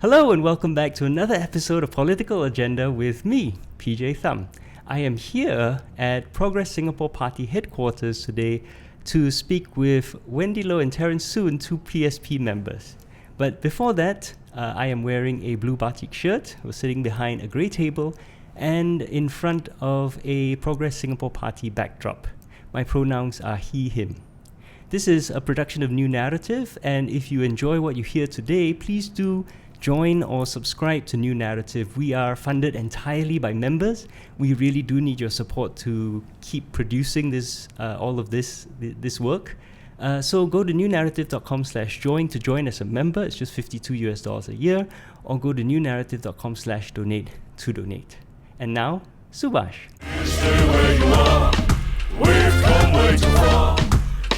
Hello and welcome back to another episode of Political Agenda with me, PJ Thum. I am here at Progress Singapore Party headquarters today to speak with Wendy Low and Terence, soon two PSP members. But before that, I am wearing a blue batik shirt. We're sitting behind a grey table and in front of a Progress Singapore Party backdrop. My pronouns are he, him. This is a production of New Narrative, and if you enjoy what you hear today, please do join or subscribe to New Narrative. We are funded entirely by members. We really do need your support to keep producing all of this work. So go to newnarrative.com/join to join as a member. It's just $52 a year, or go to newnarrative.com/donate to donate. And now, Subhash. Stay where you are. We've come way too far.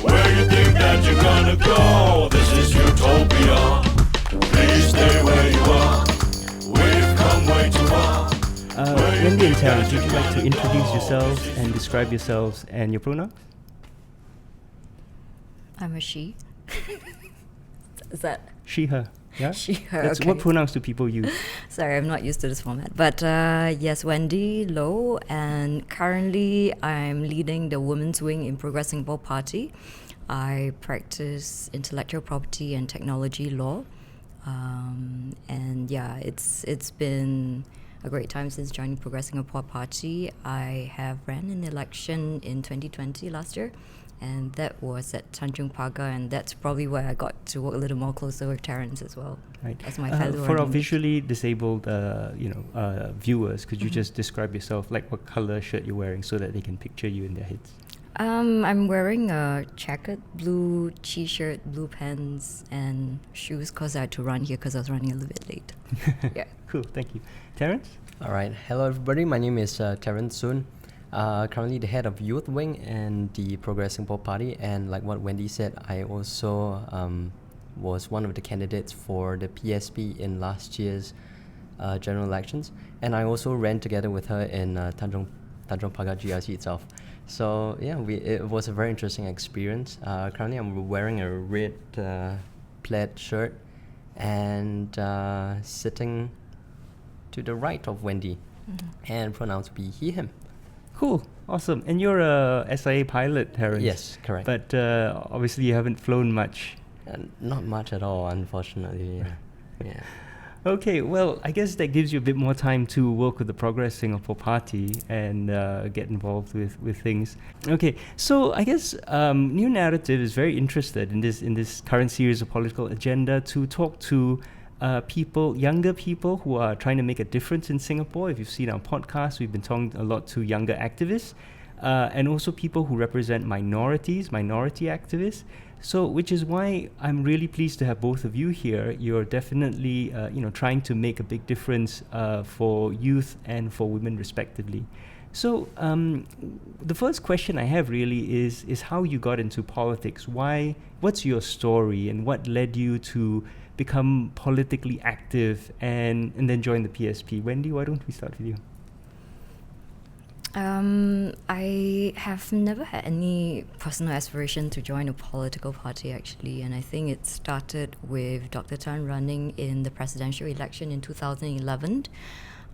Where you think that you're gonna go? This is utopia. Please stay where you are. We've come way too far. Wendy and Terence, would you like to introduce yourselves and describe yourselves and your pronouns? I'm a she. Is that She, her. Yeah? she, her? That's Okay. what pronouns do people use? Sorry, I'm not used to this format. But yes, Wendy Low, and currently I'm leading the Women's Wing in Progress Singapore Party. I practice intellectual property and technology law. And yeah, it's been a great time since joining Progress Singapore Party. I have ran an election in 2020 last year, and that was at Tanjung Pagar, and that's probably where I got to work a little more closer with Terence as well. Right. As my fellow For our running mate. visually disabled viewers, could you just describe yourself, like what color shirt you're wearing so that they can picture you in their heads? I'm wearing a checkered blue t-shirt, blue pants, and shoes because I had to run here because I was running a little bit late. Yeah. Cool, thank you. Terence? All right. Hello, everybody. My name is Terence Soon. Currently the head of Youth Wing and the Progress Singapore Party. And like what Wendy said, I also was one of the candidates for the PSP in last year's general elections. And I also ran together with her in Tanjung Pagar GRC itself. So yeah, it was a very interesting experience. Currently I'm wearing a red plaid shirt and sitting to the right of Wendy, and pronouns be he, him. Cool, awesome. And you're a SIA pilot, Terence? Yes, correct. But obviously you haven't flown much. Not much at all, unfortunately. Yeah. Okay, well, I guess that gives you a bit more time to work with the Progress Singapore Party and get involved with things. Okay, so I guess New Narrative is very interested in this current series of Political Agenda to talk to younger people who are trying to make a difference in Singapore. If you've seen our podcast, we've been talking a lot to younger activists and also people who represent minority activists. So, which is why I'm really pleased to have both of you here. You're definitely, trying to make a big difference for youth and for women, respectively. So, the first question I have really is how you got into politics. What's your story, and what led you to become politically active and then join the PSP? Wendy, why don't we start with you? I have never had any personal aspiration to join a political party, actually, and I think it started with Dr. Tan running in the presidential election in 2011.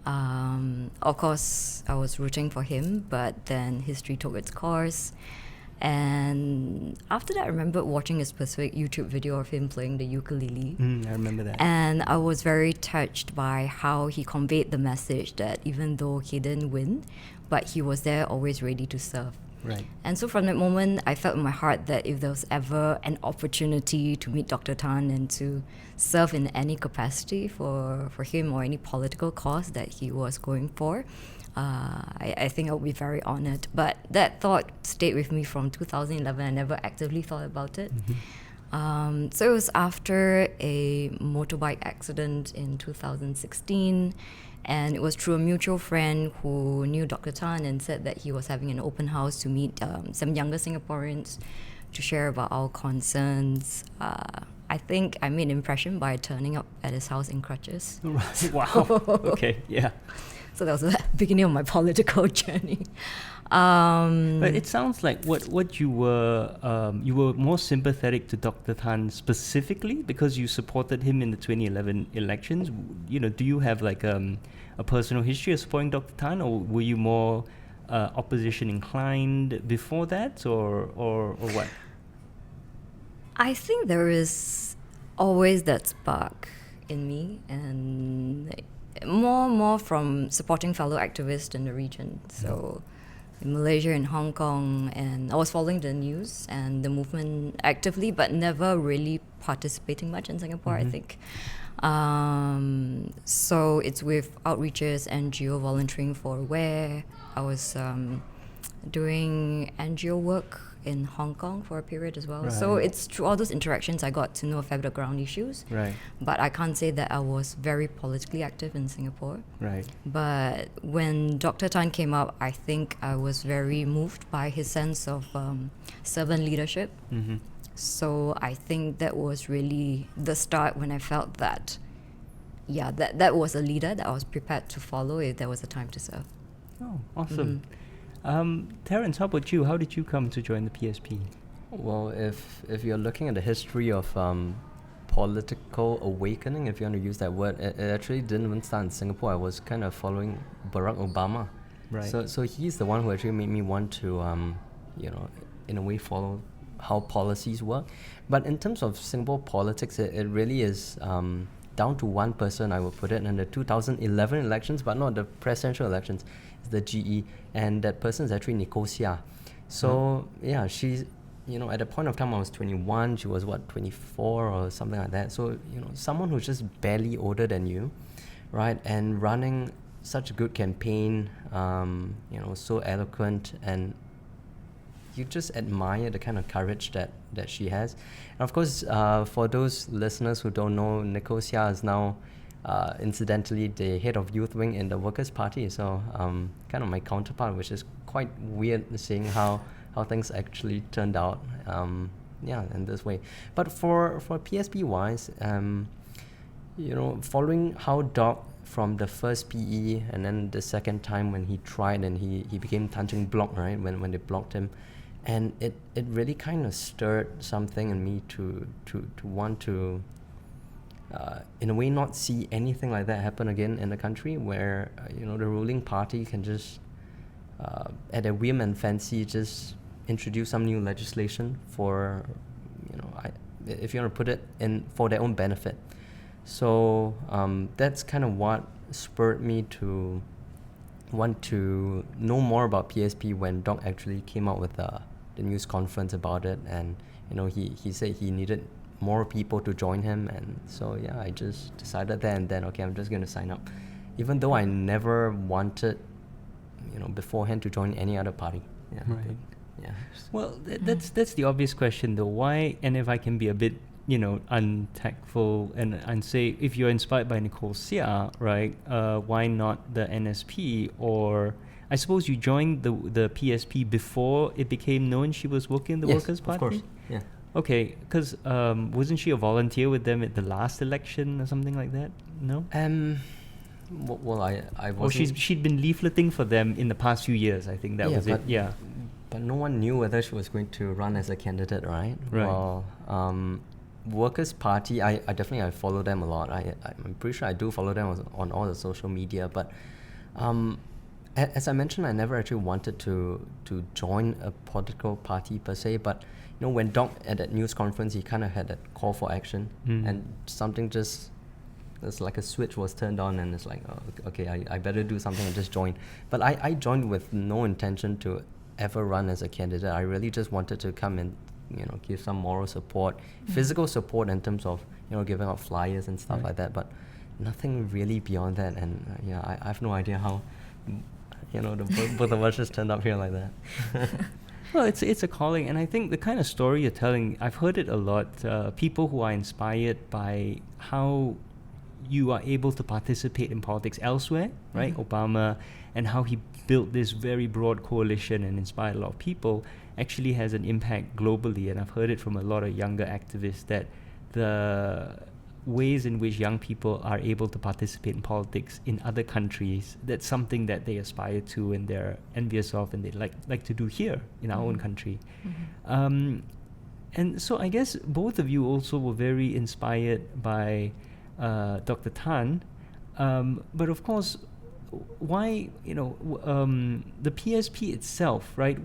Of course, I was rooting for him, but then history took its course. And after that, I remember watching a specific YouTube video of him playing the ukulele. I remember that. And I was very touched by how he conveyed the message that even though he didn't win, but he was there always ready to serve. Right. And so from that moment, I felt in my heart that if there was ever an opportunity to meet Dr. Tan and to serve in any capacity for him or any political cause that he was going for, I think I would be very honored. But that thought stayed with me from 2011. I never actively thought about it. So it was after a motorbike accident in 2016, and it was through a mutual friend who knew Dr. Tan and said that he was having an open house to meet some younger Singaporeans to share about our concerns. I think I made an impression by turning up at his house in crutches. Wow. Okay, yeah. So that was the beginning of my political journey. But it sounds like what you were more sympathetic to Dr. Thum specifically because you supported him in the 2011 elections. You know, do you have like a personal history of supporting Dr. Thum, or were you more opposition inclined before that, or what? I think there is always that spark in me, and more from supporting fellow activists in the region. So in Malaysia and Hong Kong, and I was following the news and the movement actively, but never really participating much in Singapore, I think. So it's with outreaches, NGO volunteering for WHERE. I was doing NGO work in Hong Kong for a period as well. So Right. it's through all those interactions I got to know a fair bit of ground issues. Right, But I can't say that I was very politically active in Singapore. right. But when Dr. Thum came up, I think I was very moved by his sense of servant leadership. Mm-hmm. So I think that was really the start when I felt that, that was a leader that I was prepared to follow if there was a time to serve. Oh, awesome. Terence, how about you? How did you come to join the PSP? Well, if you're looking at the history of political awakening, if you want to use that word, it actually didn't even start in Singapore. I was kind of following Barack Obama. Right. So he's the one who actually made me want to, in a way follow how policies work. But in terms of Singapore politics, it really is down to one person, I would put it, in the 2011 elections, but not the presidential elections. It's the GE, and that person is actually Nicosia. So yeah, she's, at the point of time I was 21, she was 24 or something like that. So someone who's just barely older than you, right, and running such a good campaign, so eloquent, and you just admire the kind of courage that she has. And of course, for those listeners who don't know, Nicosia is now incidentally the head of youth wing in the Workers' Party, so kind of my counterpart, which is quite weird seeing how things actually turned out in this way. But for PSP wise, following how Doc from the first PE and then the second time when he tried and he became Tanjung Block, right, when they blocked him, and it really kind of stirred something in me to want to in a way not see anything like that happen again in the country, where the ruling party can just at a whim and fancy just introduce some new legislation for if you want to put it in for their own benefit. So that's kind of what spurred me to want to know more about PSP when Doc actually came out with the news conference about it, and he said he needed more people to join him, and so I just decided there and then, okay, I'm just going to sign up, even though I never wanted beforehand to join any other party. Right. Yeah. Well, that's the obvious question though. Why? And if I can be a bit untactful and say, if you're inspired by Nicole Seah, right, why not the NSP? Or I suppose you joined the PSP before it became known she was working in the Workers' Party? Of course. Yeah. Okay, because wasn't she a volunteer with them at the last election or something like that? No? Well, I Or wasn't... she'd been leafleting for them in the past few years, I think that was it. Yeah. But no one knew whether she was going to run as a candidate, right? Right. Well, Workers' Party, I definitely follow them a lot. I'm pretty sure I do follow them on all the social media. But as I mentioned, I never actually wanted to join a political party per se. But when Doc at that news conference, he kind of had that call for action, and something just... It's like a switch was turned on, and it's like, oh, okay, I better do something and just join. But I joined with no intention to ever run as a candidate. I really just wanted to come and give some moral support, physical support in terms of giving out flyers and stuff like that, but nothing really beyond that. And I have no idea how both of us just turned up here like that. Well, it's a calling, and I think the kind of story you're telling, I've heard it a lot. People who are inspired by how you are able to participate in politics elsewhere, right? Obama, and how he built this very broad coalition and inspired a lot of people, actually has an impact globally. And I've heard it from a lot of younger activists that ways in which young people are able to participate in politics in other countries, that's something that they aspire to and they're envious of and they like to do here in our own country. And so I guess both of you also were very inspired by Dr. Tan. But of course, why, the PSP itself, right,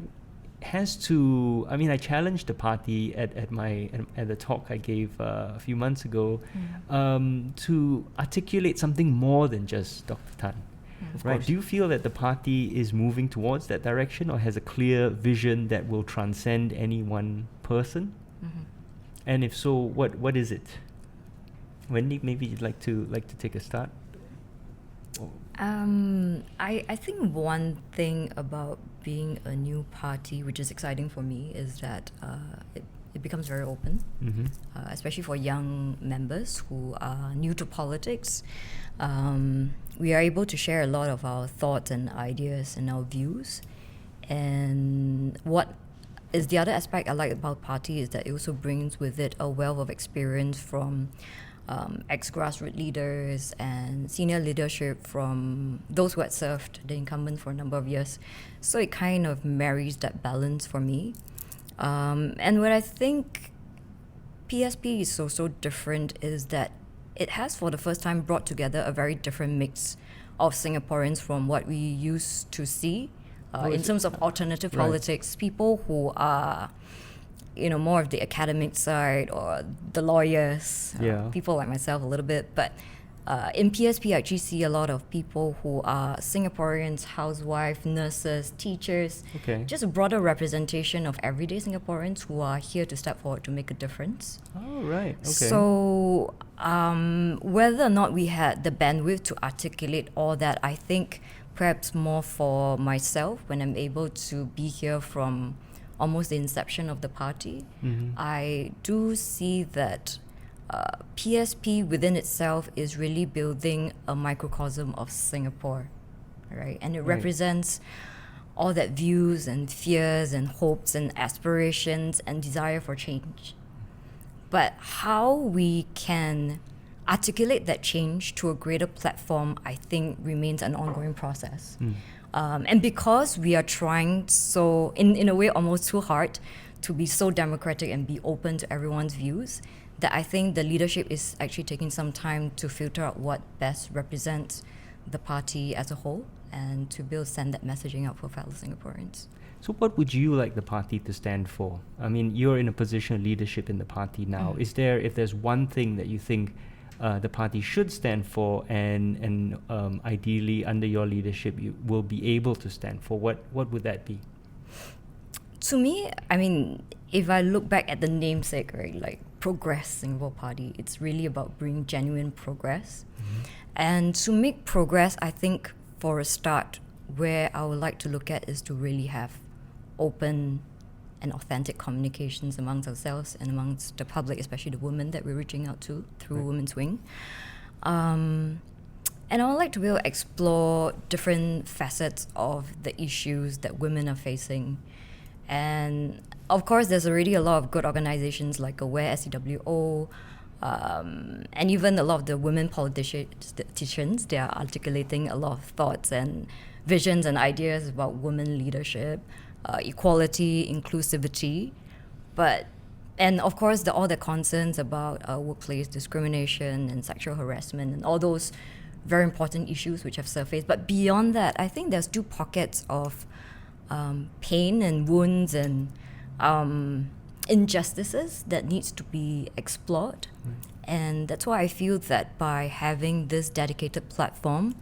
has to, I mean, I challenged the party at the talk I gave a few months ago to articulate something more than just Dr. Tan. Right? Do you feel that the party is moving towards that direction or has a clear vision that will transcend any one person? And if so, what is it? Wendy, maybe you'd like to take a start? I think one thing about being a new party, which is exciting for me, is that it becomes very open, especially for young members who are new to politics. We are able to share a lot of our thoughts and ideas and our views. And what is the other aspect I like about party is that it also brings with it a wealth of experience from ex-grassroots leaders and senior leadership from those who had served the incumbent for a number of years. So it kind of marries that balance for me. And what I think PSP is so different is that it has for the first time brought together a very different mix of Singaporeans from what we used to see in terms of alternative politics, people who are more of the academic side or the lawyers, people like myself a little bit. But in PSP, I actually see a lot of people who are Singaporeans, housewives, nurses, teachers, just a broader representation of everyday Singaporeans who are here to step forward to make a difference. Oh, right. Okay. So whether or not we had the bandwidth to articulate all that, I think perhaps more for myself when I'm able to be here from almost the inception of the party, I do see that PSP within itself is really building a microcosm of Singapore, right? And it represents all that views and fears and hopes and aspirations and desire for change. But how we can articulate that change to a greater platform, I think, remains an ongoing process. And because we are trying so, in a way, almost too hard to be so democratic and be open to everyone's views, that I think the leadership is actually taking some time to filter out what best represents the party as a whole and to be able to send that messaging out for fellow Singaporeans. So what would you like the party to stand for? I mean, you're in a position of leadership in the party now. If there's one thing that you think the party should stand for and ideally under your leadership you will be able to stand for, what would that be? To me, I mean, if I look back at the namesake, right, like Progress Singapore Party, it's really about bringing genuine progress. And to make progress, I think for a start, where I would like to look at is to really have open and authentic communications amongst ourselves and amongst the public, especially the women that we're reaching out to through Women's Wing. And I would like to be able to explore different facets of the issues that women are facing. And of course, there's already a lot of good organizations like Aware, SCWO, and even a lot of the women politicians, they are articulating a lot of thoughts and visions and ideas about women leadership, equality, inclusivity, and of course all the concerns about workplace discrimination and sexual harassment and all those very important issues which have surfaced. But beyond that, I think there's still pockets of pain and wounds and injustices that needs to be explored. And that's why I feel that by having this dedicated platform,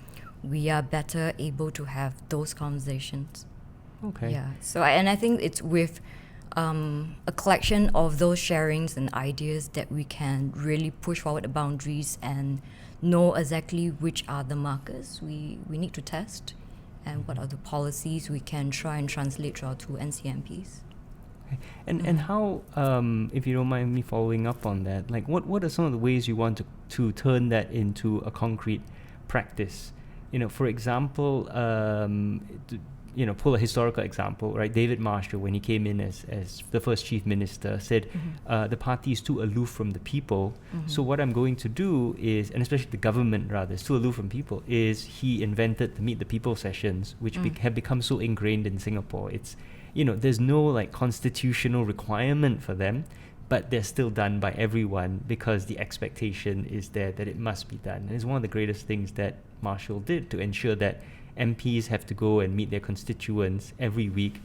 we are better able to have those conversations. Okay. Yeah. So I think it's with a collection of those sharings and ideas that we can really push forward the boundaries and know exactly which are the markers we need to test and what are the policies we can try and translate through our two NCMPs. Okay. And how, if you don't mind me following up on that, like what are some of the ways you want to turn that into a concrete practice? For example, pull a historical example, right? David Marshall, when he came in as the first chief minister, said the party is too aloof from the people. So what I'm going to do is, and especially the government rather, is too aloof from people, is he invented the Meet the People sessions, which have become so ingrained in Singapore. It's, there's no like constitutional requirement for them, but they're still done by everyone because the expectation is there that it must be done. And it's one of the greatest things that Marshall did to ensure that MPs have to go and meet their constituents every week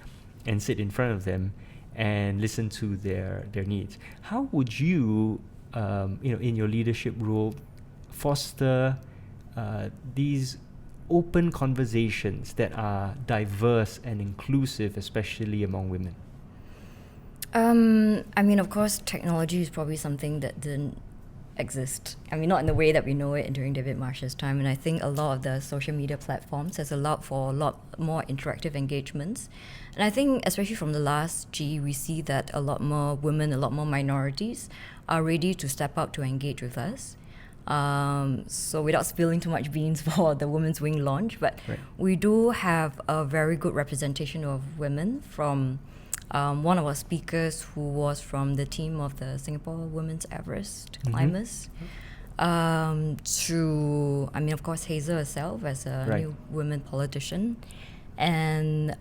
and sit in front of them and listen to their needs. How would you, in your leadership role, foster these open conversations that are diverse and inclusive, especially among women? Of course, technology is probably something that didn't exist. Not in the way that we know it during David Marshall's time. And I think a lot of the social media platforms has allowed for a lot more interactive engagements. And I think, especially from the last G, we see that a lot more women, a lot more minorities are ready to step out to engage with us. So without spilling too much beans for the Women's Wing launch, but we do have a very good representation of women from one of our speakers who was from the team of the Singapore Women's Everest climbers, to, of course, Hazel herself as a new women politician, and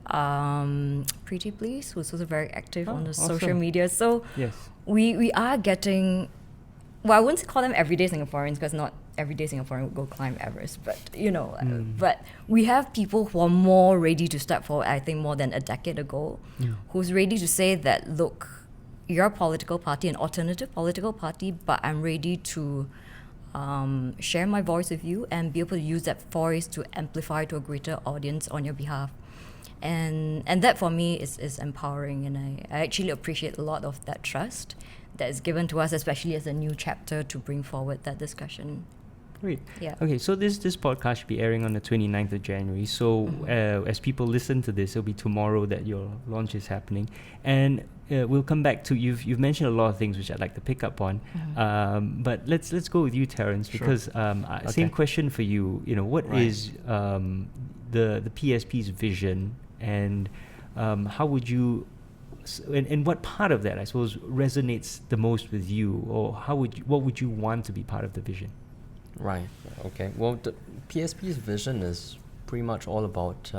Pretty Please, who's also very active on the social media. So we are getting, well, I wouldn't call them everyday Singaporeans because not everyday Singaporean would go climb Everest, but but we have people who are more ready to step forward, I think more than a decade ago, who's ready to say that, look, you're a political party, an alternative political party, but I'm ready to share my voice with you and be able to use that voice to amplify to a greater audience on your behalf. And that for me is empowering, and I actually appreciate a lot of that trust that is given to us, especially as a new chapter, to bring forward that discussion. Great. Yeah. Okay, so this podcast should be airing on the 29th of January. So as people listen to this, it'll be tomorrow that your launch is happening. And we'll come back to, you've mentioned a lot of things which I'd like to pick up on. But let's go with you, Terence, because same question for you. What is the PSP's vision, and how would you, and what part of that, I suppose, resonates the most with you, or what would you want to be part of the vision? Right. Okay. Well, the PSP's vision is pretty much all about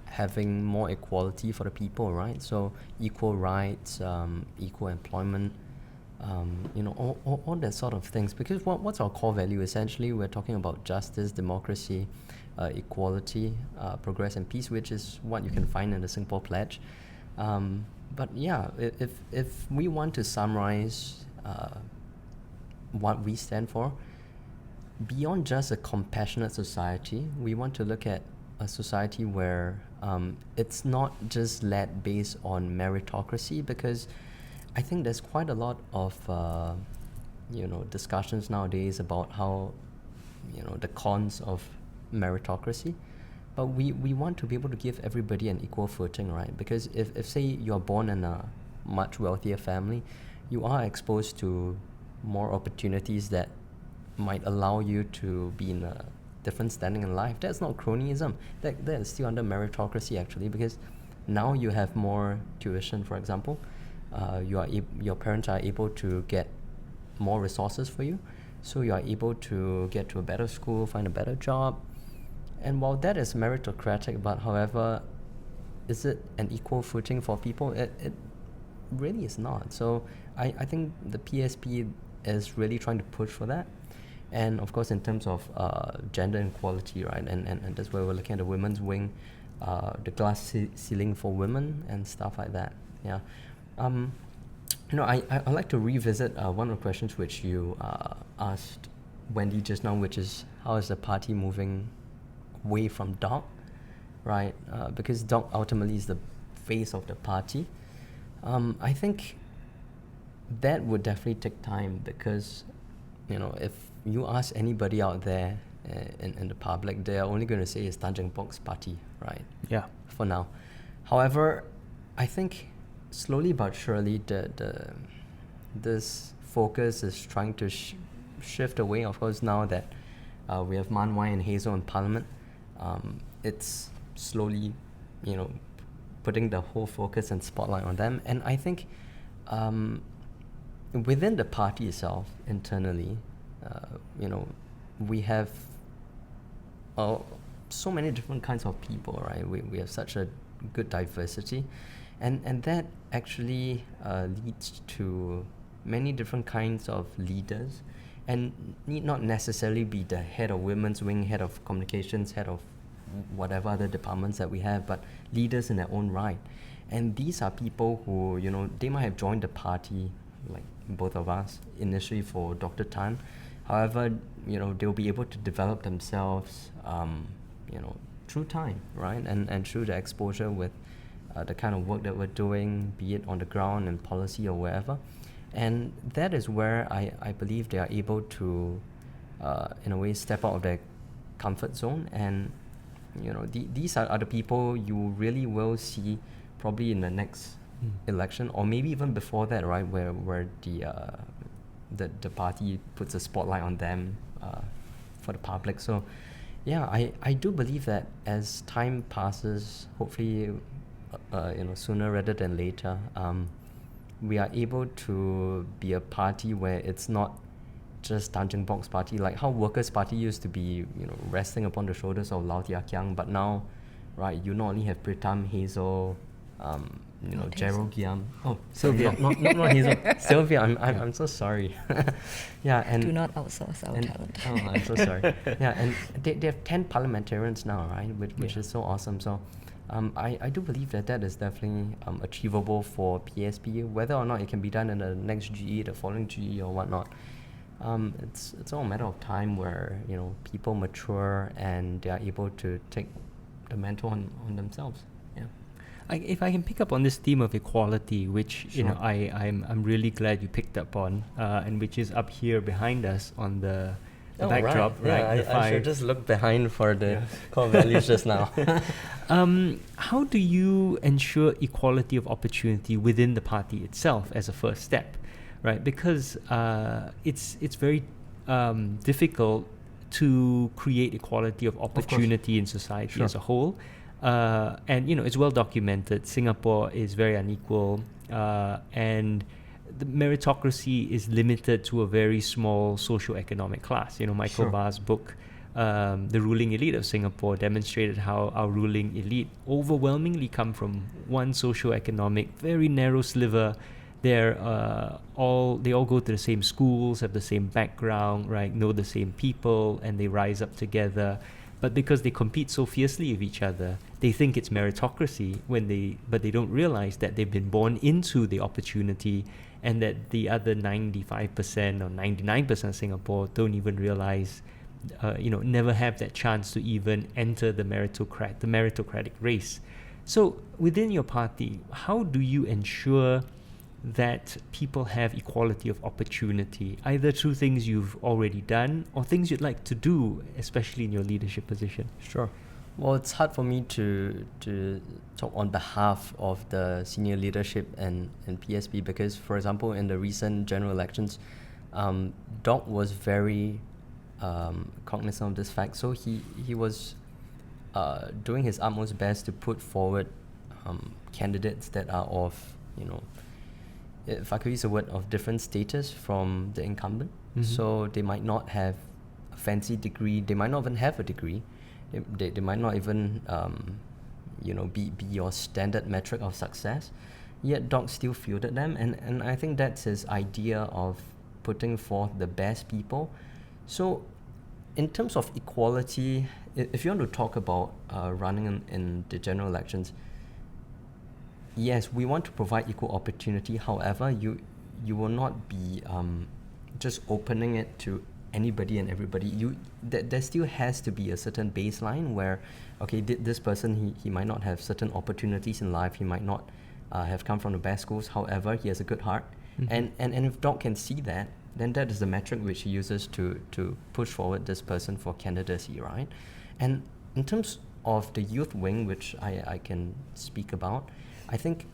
having more equality for the people, right? So equal rights, equal employment, all that sort of things. Because what's our core value? Essentially, we're talking about justice, democracy, equality, progress, and peace, which is what you can find in the Singapore Pledge. But yeah, if we want to summarize what we stand for, beyond just a compassionate society, we want to look at a society where it's not just led based on meritocracy, because I think there's quite a lot of discussions nowadays about how the cons of meritocracy, but we want to be able to give everybody an equal footing, right? Because if say you're born in a much wealthier family, you are exposed to more opportunities that might allow you to be in a different standing in life. That's not cronyism. That is still under meritocracy, actually, because now you have more tuition, for example. Your parents are able to get more resources for you, so you are able to get to a better school, find a better job. And while that is meritocratic, but however, is it an equal footing for people? It really is not. So I think the PSP is really trying to push for that. And of course, in terms of gender equality, right, and that's where we're looking at the women's wing, the glass ceiling for women and stuff like that. Yeah, I like to revisit one of the questions which you asked Wendy just now, which is how is the party moving away from Doc, right? Because Doc ultimately is the face of the party. I think that would definitely take time, because if you ask anybody out there in the public, they're only going to say it's Tanjung Pok's party, right? Yeah. For now. However, I think slowly but surely this focus is trying to shift away. Of course, now that we have Man Wai and Hazel in Parliament, it's slowly putting the whole focus and spotlight on them. And I think within the party itself, internally, we have so many different kinds of people, right? We have such a good diversity, and that actually leads to many different kinds of leaders, and need not necessarily be the head of women's wing, head of communications, head of whatever other departments that we have, but leaders in their own right. And these are people who, they might have joined the party, like both of us, initially for Dr. Tan. However, they'll be able to develop themselves, through time, right? And through the exposure with the kind of work that we're doing, be it on the ground and policy or wherever. And that is where I believe they are able to, in a way, step out of their comfort zone. And, these are the people you really will see probably in the next election, or maybe even before that, right, where the party puts a spotlight on them for the public. So, yeah, I do believe that as time passes, hopefully, sooner rather than later, we are able to be a party where it's not just Tanjung Box Party, like how Workers' Party used to be, resting upon the shoulders of Lau Tia Kiang, but now, right, you not only have Pritam, Hazel, Gerald Giam. Oh, Sylvia. Not Hazel. Sylvia, I'm so sorry. Yeah, and Do not outsource our talent. Oh, I'm so sorry. Yeah, and they have 10 parliamentarians now, right? Which is so awesome. So, I do believe that is definitely achievable for PSP. Whether or not it can be done in the next GE, the following GE, or whatnot, it's all a matter of time where people mature and they are able to take the mantle on themselves. Yeah. If I can pick up on this theme of equality, which Sure. I'm really glad you picked up on, and which is up here behind us on the backdrop, right? Yeah, I should just look behind for the core values just now. How do you ensure equality of opportunity within the party itself as a first step, right? Because it's very difficult to create equality of opportunity in society Sure. as a whole. And it's well documented. Singapore is very unequal, and the meritocracy is limited to a very small socio-economic class. Michael Sure. Barr's book, The Ruling Elite of Singapore, demonstrated how our ruling elite overwhelmingly come from one socio-economic, very narrow sliver. They all go to the same schools, have the same background, right? Know the same people, and they rise up together. But because they compete so fiercely with each other, they think it's meritocracy but they don't realize that they've been born into the opportunity, and that the other 95% or 99% of Singapore don't even realize, never have that chance to even enter the meritocratic race. So within your party, how do you ensure that people have equality of opportunity, either through things you've already done or things you'd like to do, especially in your leadership position? Sure. Well, it's hard for me to talk on behalf of the senior leadership and PSP because, for example, in the recent general elections, Doc was very cognizant of this fact. So he was doing his utmost best to put forward candidates that are of, if I could use a word, of different status from the incumbent. Mm-hmm. So they might not have a fancy degree, they might not even have a degree, they might not even be your standard metric of success, yet Doc still fielded them, and I think that's his idea of putting forth the best people. So in terms of equality, if you want to talk about running in the general elections, yes, we want to provide equal opportunity. However, you will not be just opening it to anybody and everybody. There still has to be a certain baseline where, okay, this person, he might not have certain opportunities in life. He might not have come from the best schools. However, he has a good heart. Mm-hmm. And if Doc can see that, then that is the metric which he uses to push forward this person for candidacy, right? And in terms of the youth wing, which I can speak about, I think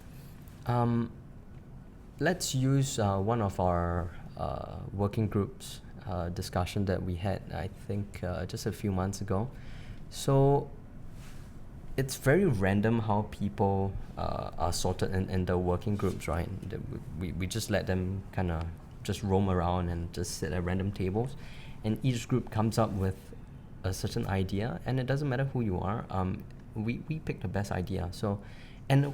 let's use one of our working groups discussion that we had, I think, just a few months ago. So it's very random how people are sorted in the working groups, right? We just let them kind of just roam around and just sit at random tables, and each group comes up with a certain idea, and it doesn't matter who you are. We pick the best idea. So, and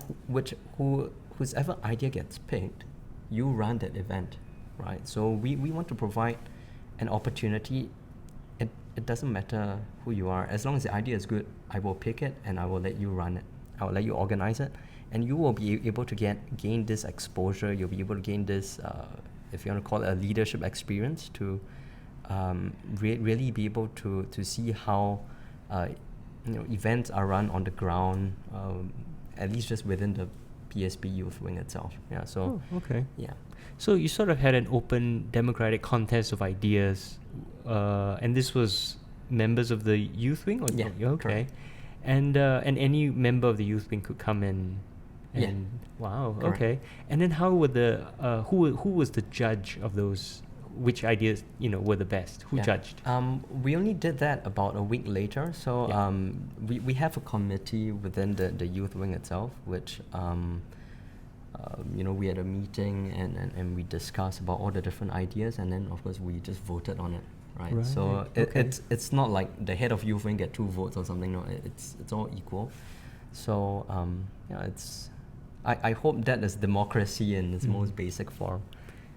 whose ever idea gets picked, you run that event, right? So we want to provide an opportunity. It doesn't matter who you are. As long as the idea is good, I will pick it and I will let you run it. I will let you organize it, and you will be able to gain this exposure. You'll be able to gain this, if you want to call it a leadership experience, to really be able to see how events are run on the ground, at least just within the PSP youth wing itself. Yeah. So. Oh, okay. Yeah. So you sort of had an open democratic contest of ideas, and this was members of the youth wing? Or Yeah, okay. correct. And any member of the youth wing could come in. Yeah. And wow, Correct. okay. And then how were the who was the judge of those? Which ideas were the best? Who Yeah. judged? We only did that about a week later. So Yeah. we have a committee within the youth wing itself, which we had a meeting and we discussed about all the different ideas, and then of course we just voted on it, right? Right, So okay. it's not like the head of youth wing get 2 votes or something. No, it's all equal. So it's I hope that is democracy in its most basic form.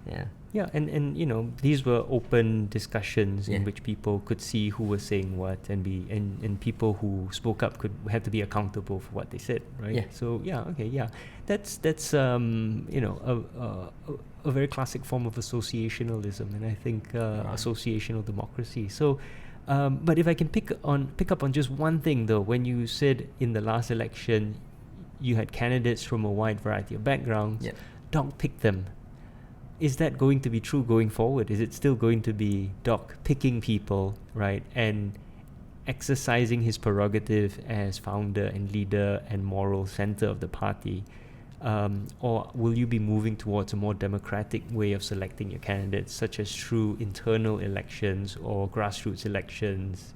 Yeah. Yeah, and these were open discussions in Yeah. which people could see who was saying what, and people who spoke up could have to be accountable for what they said, right? Yeah. So that's a very classic form of associationalism, and I think associational democracy. So, but if I can pick up on just one thing though, when you said in the last election, you had candidates from a wide variety of backgrounds. Yeah. Doc picked them. Is that going to be true going forward? Is it still going to be Doc picking people, right, and exercising his prerogative as founder and leader and moral center of the party? Or will you be moving towards a more democratic way of selecting your candidates, such as through internal elections or grassroots elections,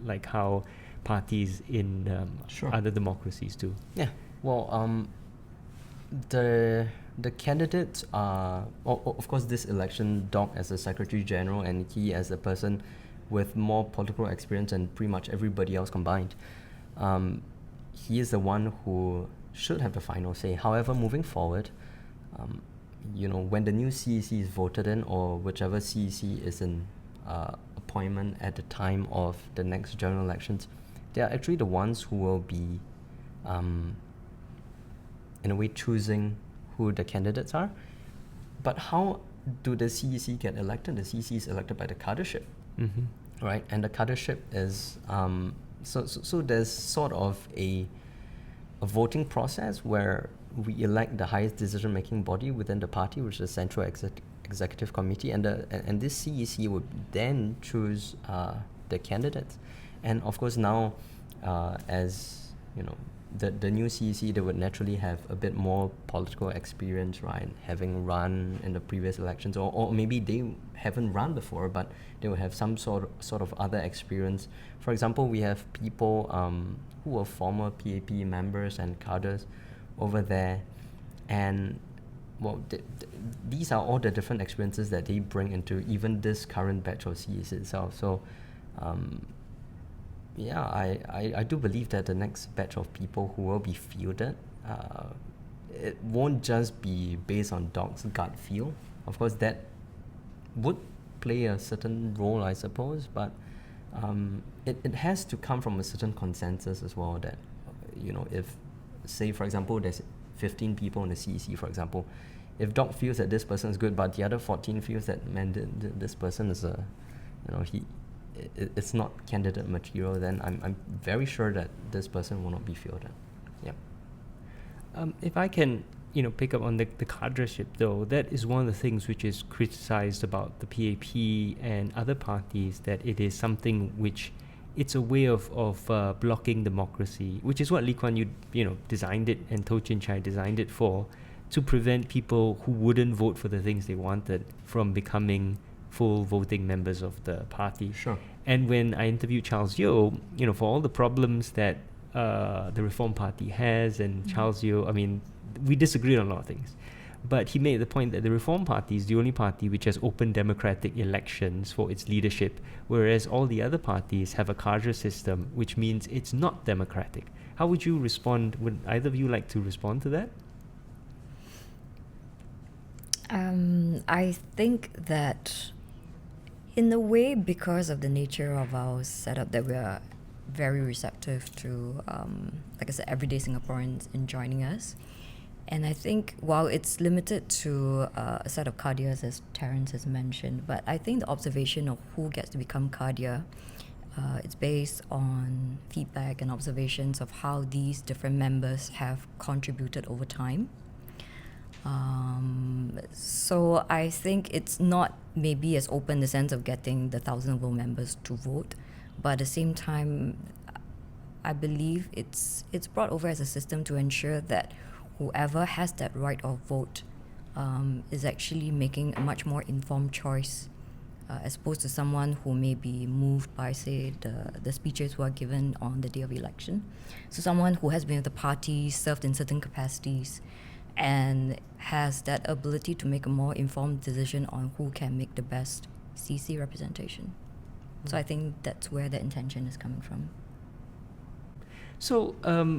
like how parties in Sure. other democracies do? Yeah. Well, the candidates are, of course, this election, Doc as the Secretary General and he as a person with more political experience than pretty much everybody else combined. He is the one who should have the final say. However, moving forward, when the new CEC is voted in, or whichever CEC is in appointment at the time of the next general elections, they are actually the ones who will be, in a way, choosing who the candidates are. But how do the CEC get elected? The CEC is elected by the cadreship, right? And the cadreship is so there's sort of a voting process where we elect the highest decision-making body within the party, which is the Central Executive Committee, and this CEC would then choose the candidates. And of course now, as you know, the new CEC, they would naturally have a bit more political experience, right? Having run in the previous elections, or maybe they haven't run before, but they will have some sort of other experience. For example, we have people who were former PAP members and cadres over there, and well, these are all the different experiences that they bring into even this current batch of CEC itself. So I do believe that the next batch of people who will be fielded, it won't just be based on Doc's gut feel. Of course, that would play a certain role, I suppose, but it has to come from a certain consensus as well that, if, say, for example, there's 15 people in the CEC, for example, if Doc feels that this person is good, but the other 14 feels that, man, this person is it's not candidate material, then I'm very sure that this person will not be fielded. Yeah. If I can, pick up on the cadreship, though, that is one of the things which is criticized about the PAP and other parties, that it is something which, it's a way of blocking democracy, which is what Lee Kuan Yew, designed it, and Toh Chin Chye designed it for, to prevent people who wouldn't vote for the things they wanted from becoming full voting members of the party. Sure. And when I interviewed Charles Yeo, for all the problems that the Reform Party has, and Charles Yeo, I mean, we disagree on a lot of things. But he made the point that the Reform Party is the only party which has open democratic elections for its leadership, whereas all the other parties have a cadre system, which means it's not democratic. How would you respond? Would either of you like to respond to that? I think that in a way, because of the nature of our setup, that we are very receptive to, like I said, everyday Singaporeans in joining us. And I think while it's limited to a set of cardias, as Terence has mentioned, but I think the observation of who gets to become cardia, it's based on feedback and observations of how these different members have contributed over time. So I think it's not maybe as open in the sense of getting the 1,000 members to vote, but at the same time, I believe it's brought over as a system to ensure that whoever has that right of vote is actually making a much more informed choice, as opposed to someone who may be moved by, say, the speeches who are given on the day of election. So someone who has been with the party, served in certain capacities, and has that ability to make a more informed decision on who can make the best CC representation. So I think that's where the intention is coming from. So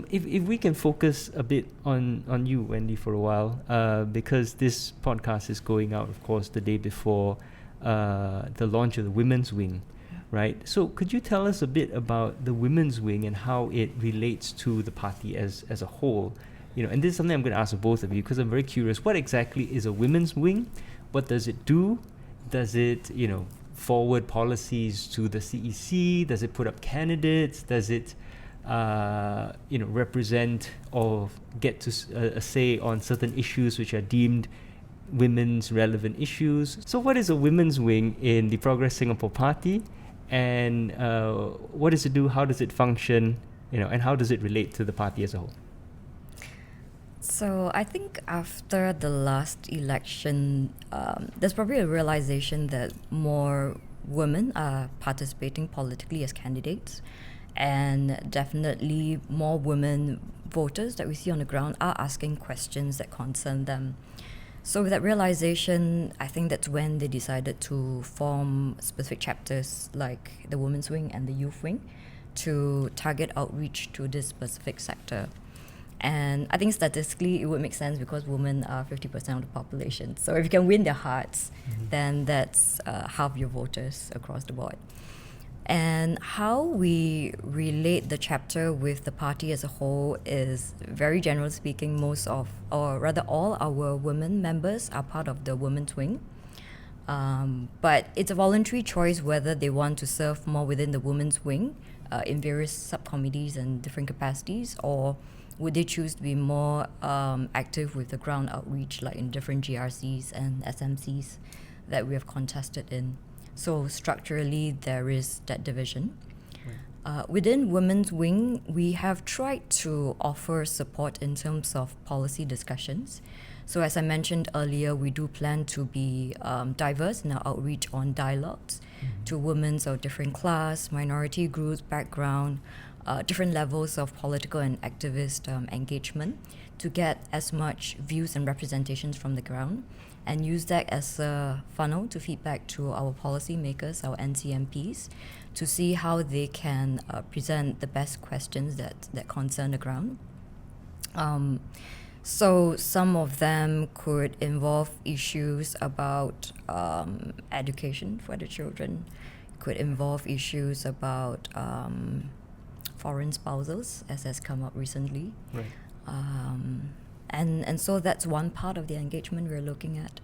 if we can focus a bit on you, Wendy, for a while, because this podcast is going out, of course, the day before the launch of the Women's Wing, right? So could you tell us a bit about the Women's Wing and how it relates to the party as a whole? You know, and this is something I'm going to ask both of you because I'm very curious. What exactly is a Women's Wing? What does it do? Does it, forward policies to the CEC? Does it put up candidates? Does it represent or get to a say on certain issues which are deemed women's relevant issues? So what is a women's wing in the Progress Singapore Party, and what does it do? How does it function? And how does it relate to the party as a whole? So I think after the last election, there's probably a realization that more women are participating politically as candidates, and definitely more women voters that we see on the ground are asking questions that concern them. So with that realization, I think that's when they decided to form specific chapters like the Women's Wing and the Youth Wing to target outreach to this specific sector. And I think statistically it would make sense because women are 50% of the population. So if you can win their hearts, then that's half your voters across the board. And how we relate the chapter with the party as a whole is, very generally speaking, all our women members are part of the Women's Wing. But it's a voluntary choice whether they want to serve more within the Women's Wing in various subcommittees and different capacities, or would they choose to be more active with the ground outreach, like in different GRCs and SMCs that we have contested in. So structurally, there is that division. Right. Within Women's Wing, we have tried to offer support in terms of policy discussions. So as I mentioned earlier, we do plan to be diverse in our outreach on dialogues to women of different class, minority groups, background, different levels of political and activist engagement to get as much views and representations from the ground, and use that as a funnel to feedback to our policymakers, our NCMPs, to see how they can present the best questions that concern the ground. So some of them could involve issues about education for the children, could involve issues about foreign spouses, as has come up recently. Right. And so that's one part of the engagement we're looking at.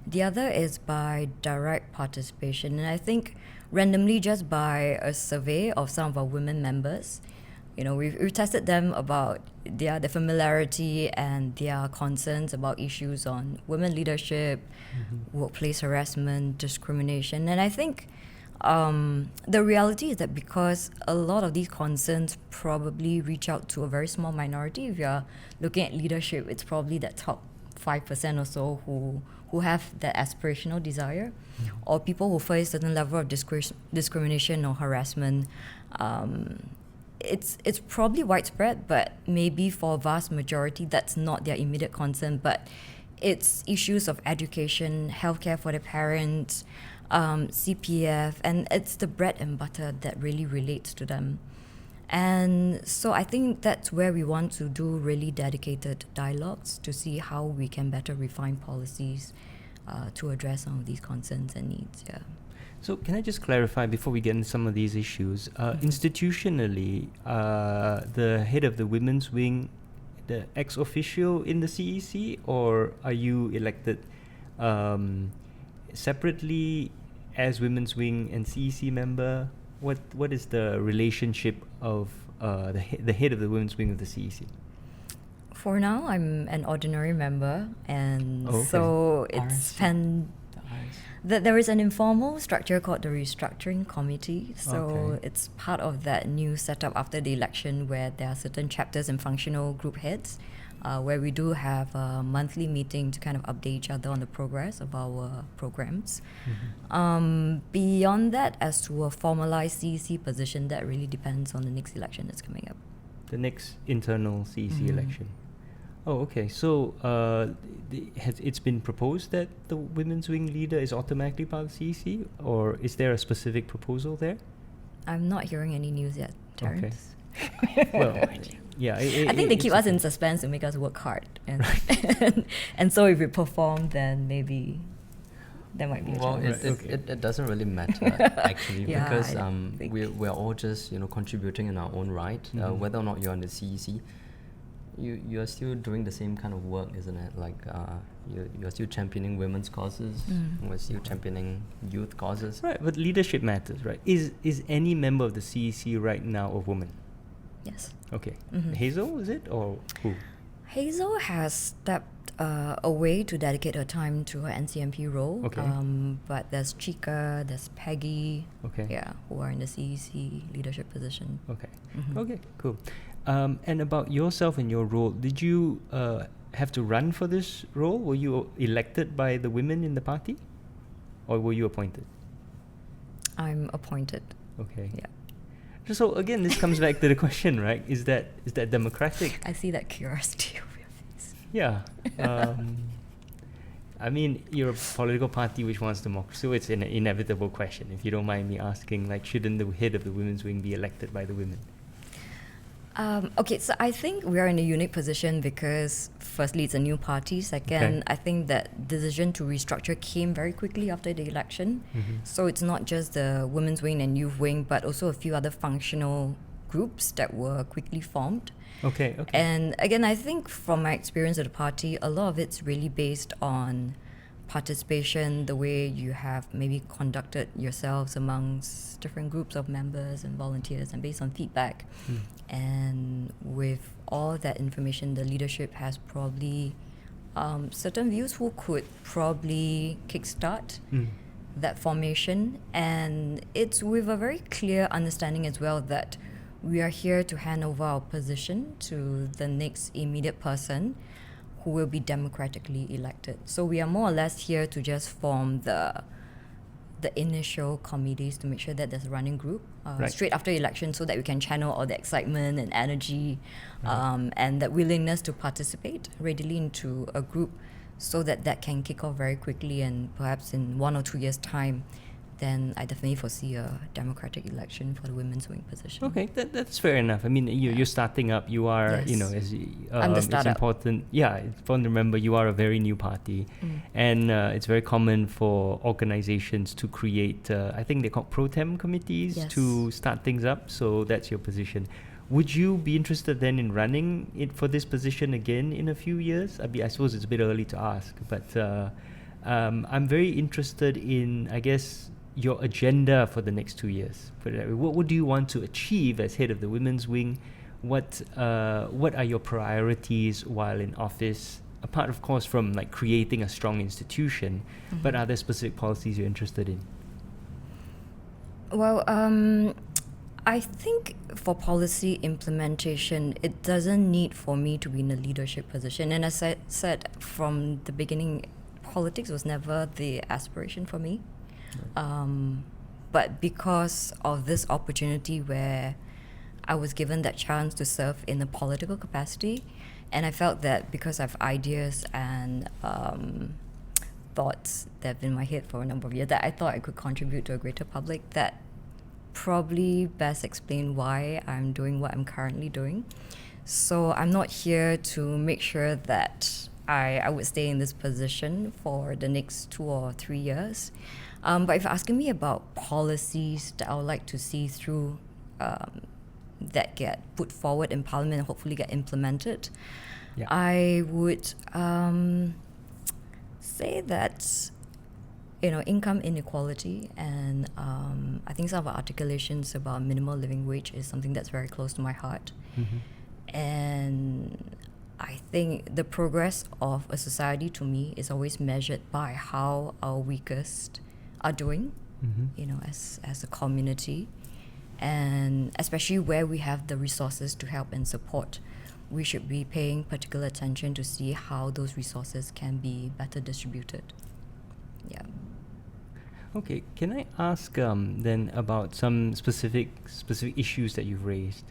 The other is by direct participation. And I think randomly, just by a survey of some of our women members, we've tested them about their familiarity and their concerns about issues on women leadership, workplace harassment, discrimination. And I think the reality is that because a lot of these concerns probably reach out to a very small minority, if you're looking at leadership, it's probably that top 5% or so who have that aspirational desire, or people who face a certain level of discrimination or harassment. it's probably widespread, but maybe for a vast majority, that's not their immediate concern. But it's issues of education, healthcare for their parents, CPF, and it's the bread and butter that really relates to them. And so I think that's where we want to do really dedicated dialogues to see how we can better refine policies to address some of these concerns and needs. Yeah. So can I just clarify before we get into some of these issues? Institutionally, the head of the women's wing, the ex officio in the CEC, or are you elected separately as women's wing and CEC member? What is the relationship of the head of the women's wing of the CEC? For now, I'm an ordinary member, and Okay. so it's that there is an informal structure called the restructuring committee. So Okay. it's part of that new setup after the election, where there are certain chapters and functional group heads, where we do have a monthly meeting to kind of update each other on the progress of our programs. Beyond that, as to a formalized CEC position, that really depends on the next election that's coming up. The next internal CEC election. Oh, okay. So has it's been proposed that the women's wing leader is automatically part of CEC, or is there a specific proposal there? I'm not hearing any news yet, Terence. Well, yeah. I think they keep us in suspense to make us work hard, and and so if we perform, then maybe there might be a Well, chance. it doesn't really matter actually, Yeah, because I think- we're all just contributing in our own right. Whether or not you're on the CEC, you are still doing the same kind of work, isn't it? Like you're still championing women's causes. We're still championing youth causes. Right, but leadership matters, right? Is any member of the CEC right now a woman? Yes. Okay. Hazel, is it, or who? Hazel has stepped away to dedicate her time to her NCMP role. Okay. But there's Chika, there's Peggy, Okay. yeah, who are in the CEC leadership position. Okay. Okay, cool. And about yourself and your role, did you have to run for this role? Were you elected by the women in the party? Or were you appointed? I'm appointed. Okay. Yeah. So again, this comes back to the question, right? Is that democratic? I see that curiosity over your face. Yeah. I mean, you're a political party which wants democracy, so it's an inevitable question. If you don't mind me asking, like, shouldn't the head of the women's wing be elected by the women? Okay, so I think we are in a unique position because firstly, it's a new party. Second, Okay. I think that decision to restructure came very quickly after the election. So it's not just the women's wing and youth wing, but also a few other functional groups that were quickly formed. Okay. And again, I think from my experience at the party, a lot of it's really based on participation, the way you have maybe conducted yourselves amongst different groups of members and volunteers, and based on feedback. And with all that information, the leadership has probably certain views who could probably kickstart that formation. And it's with a very clear understanding as well that we are here to hand over our position to the next immediate person who will be democratically elected. So we are more or less here to just form the initial committees to make sure that there's a running group Right. straight after election, so that we can channel all the excitement and energy and that willingness to participate readily into a group, so that can kick off very quickly, and perhaps in 1 or 2 years' time, then I definitely foresee a democratic election for the women's wing position. Okay, that's fair enough. I mean, you're starting up. You are, Yes. as I'm the it's startup. important. Yeah, it's important to remember you are a very new party, and it's very common for organizations to create. I think they're called pro tem committees Yes. to start things up. So that's your position. Would you be interested then in running it for this position again in a few years? I suppose it's a bit early to ask, but I'm very interested in, I guess, your agenda for the next 2 years. What do you want to achieve as head of the women's wing? What are your priorities while in office? Apart, of course, from like creating a strong institution, but are there specific policies you're interested in? Well, I think for policy implementation, it doesn't need for me to be in a leadership position. And as I said from the beginning, politics was never the aspiration for me. But because of this opportunity where I was given that chance to serve in a political capacity. And I felt that because I have ideas and thoughts that have been in my head for a number of years, that I thought I could contribute to a greater public, that probably best explain why I'm doing what I'm currently doing. So I'm not here to make sure that I would stay in this position for the next 2 or 3 years. But if you're asking me about policies that I would like to see through that get put forward in Parliament and hopefully get implemented, Yeah. I would say that income inequality and I think some of our articulations about minimal living wage is something that's very close to my heart. And I think the progress of a society to me is always measured by how our weakest are doing, as a community, and especially where we have the resources to help and support. We should be paying particular attention to see how those resources can be better distributed. Yeah. Okay, can I ask then about some specific issues that you've raised?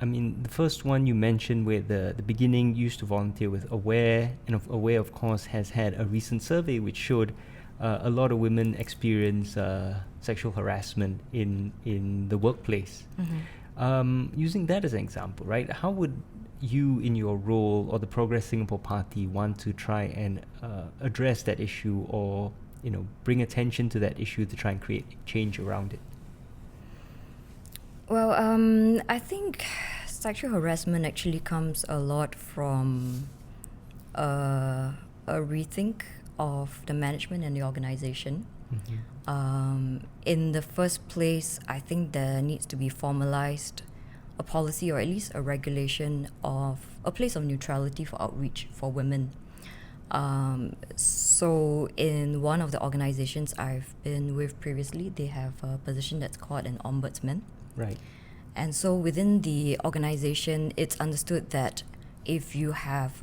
I mean, the first one you mentioned with the beginning, you used to volunteer with Aware, and Aware, of course, has had a recent survey which showed a lot of women experience sexual harassment in the workplace. Using that as an example, right? How would you, in your role, or the Progress Singapore Party, want to try and address that issue, or bring attention to that issue to try and create change around it? Well, I think sexual harassment actually comes a lot from a rethink of the management and the organization. In the first place, I think there needs to be formalized a policy, or at least a regulation of a place of neutrality for outreach for women. So in one of the organizations I've been with previously, they have a position that's called an ombudsman. Right. And so within the organization, it's understood that if you have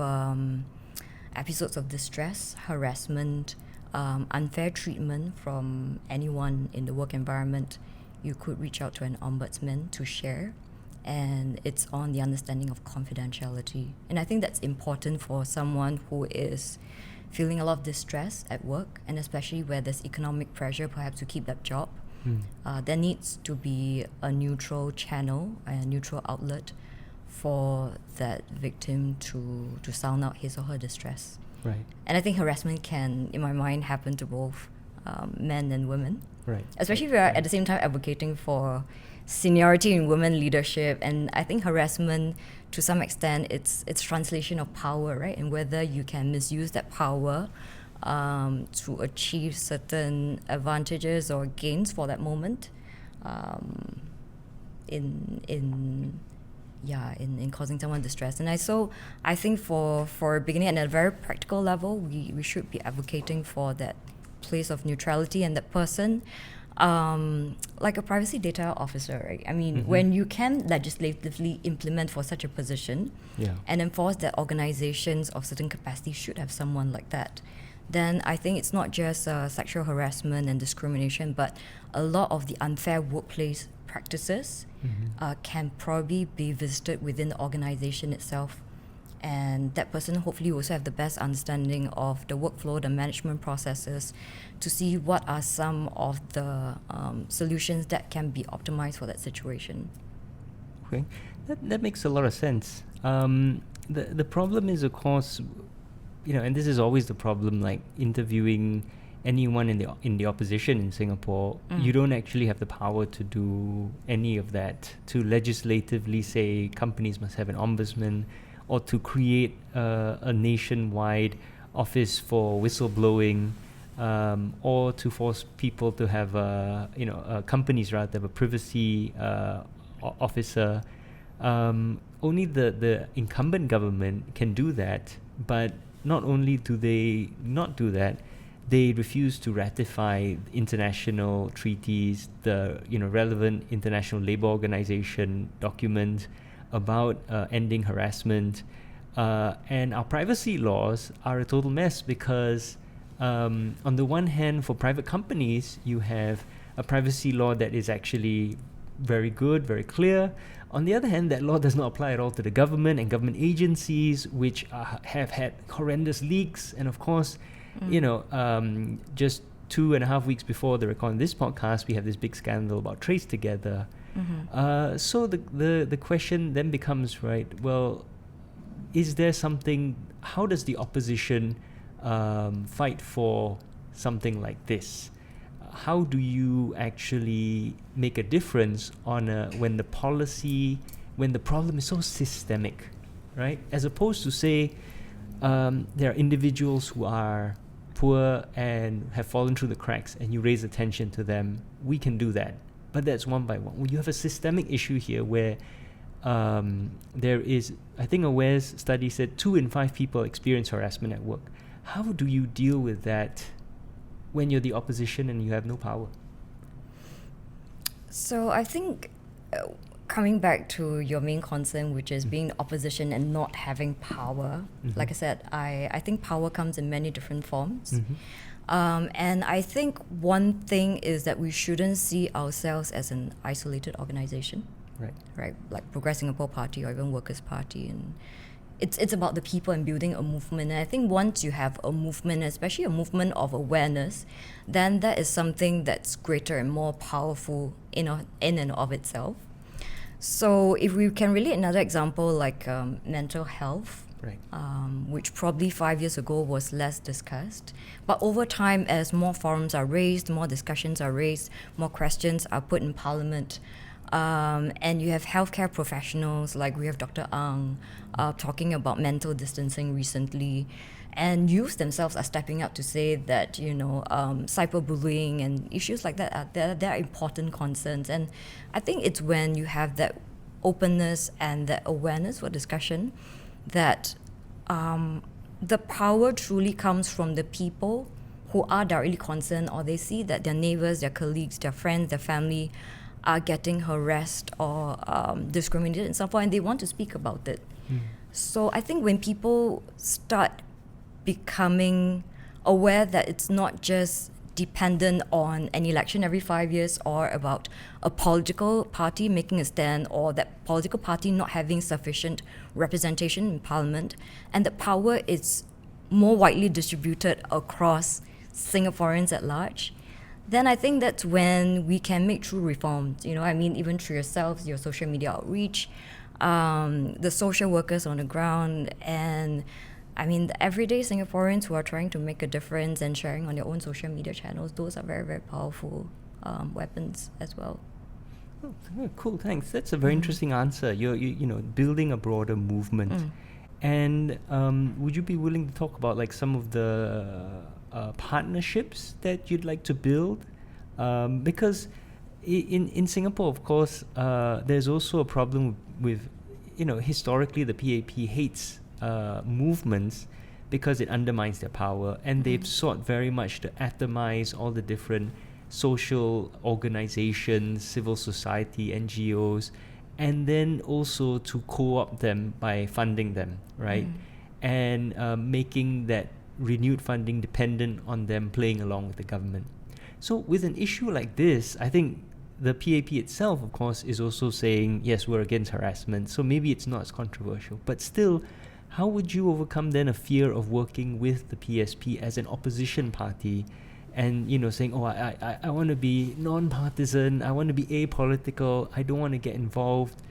episodes of distress, harassment, unfair treatment from anyone in the work environment, you could reach out to an ombudsman to share. And it's on the understanding of confidentiality. And I think that's important for someone who is feeling a lot of distress at work, and especially where there's economic pressure perhaps to keep that job. There needs to be a neutral channel, a neutral outlet for that victim to sound out his or her distress. Right. And I think harassment can, in my mind, happen to both men and women. Right. Especially if we are at the same time advocating for seniority in women leadership. And I think harassment, to some extent, it's translation of power, right? And whether you can misuse that power to achieve certain advantages or gains for that moment, in causing someone distress. And I think for beginning at a very practical level, we should be advocating for that place of neutrality and that person, like a privacy data officer, right? I mean, when you can legislatively implement for such a position and enforce that organizations of certain capacity should have someone like that, then I think it's not just sexual harassment and discrimination, but a lot of the unfair workplace practices can probably be visited within the organization itself. And that person hopefully also have the best understanding of the workflow, the management processes, to see what are some of the solutions that can be optimized for that situation. Okay, that makes a lot of sense. The problem is, of course, and this is always the problem, like interviewing anyone in the opposition in Singapore, you don't actually have the power to do any of that, to legislatively say companies must have an ombudsman, or to create a nationwide office for whistleblowing, or to force people to have companies rather have a privacy officer. Only the incumbent government can do that, but not only do they not do that, they refuse to ratify international treaties, the relevant International Labour Organization documents about ending harassment, and our privacy laws are a total mess because on the one hand, for private companies, you have a privacy law that is actually very good, very clear. On the other hand, that law does not apply at all to the government and government agencies, which have had horrendous leaks. And of course, just 2.5 weeks before the recording of this podcast, we have this big scandal about Trace Together. So the question then becomes, right, well, is there something, how does the opposition fight for something like this? How do you actually make a difference on when the problem is so systemic, right? As opposed to say, there are individuals who are poor and have fallen through the cracks and you raise attention to them, we can do that. But that's one by one. You have a systemic issue here where there is, I think Aware's study said 2 in 5 people experience harassment at work. How do you deal with that when you're the opposition and you have no power? So I think coming back to your main concern, which is being the opposition and not having power, like I said, I think power comes in many different forms. And I think one thing is that we shouldn't see ourselves as an isolated organization. Right, like Progress Singapore Party or even Workers' Party, and it's about the people and building a movement. And I think once you have a movement, especially a movement of awareness, then that is something that's greater and more powerful in and of itself. So if we can relate another example like mental health, which probably 5 years ago was less discussed, but over time, as more forums are raised, more discussions are raised, more questions are put in Parliament. And you have healthcare professionals like we have Dr. Ang talking about mental distancing recently, and youth themselves are stepping up to say that cyberbullying and issues like that are important concerns. And I think it's when you have that openness and that awareness for discussion that the power truly comes from the people who are directly concerned, or they see that their neighbors, their colleagues, their friends, their family are getting harassed or discriminated in some form, and they want to speak about it. So I think when people start becoming aware that it's not just dependent on an election every 5 years or about a political party making a stand or that political party not having sufficient representation in Parliament, and the power is more widely distributed across Singaporeans at large, then I think that's when we can make true reforms. Even through yourselves, your social media outreach, the social workers on the ground, and the everyday Singaporeans who are trying to make a difference and sharing on their own social media channels. Those are very, very powerful weapons as well. Oh, cool, thanks. That's a very interesting answer. You're building a broader movement. And would you be willing to talk about like some of the partnerships that you'd like to build? Because in Singapore, of course, there's also a problem with, historically the PAP hates movements because it undermines their power, and they've sought very much to atomize all the different social organizations, civil society, NGOs, and then also to co-opt them by funding them, right? And making that renewed funding dependent on them playing along with the government. So with an issue like this, I think the PAP itself, of course, is also saying, yes, we're against harassment, so maybe it's not as controversial. But still, how would you overcome then a fear of working with the PSP as an opposition party and, saying, I want to be non-partisan, I want to be apolitical, I don't want to get involved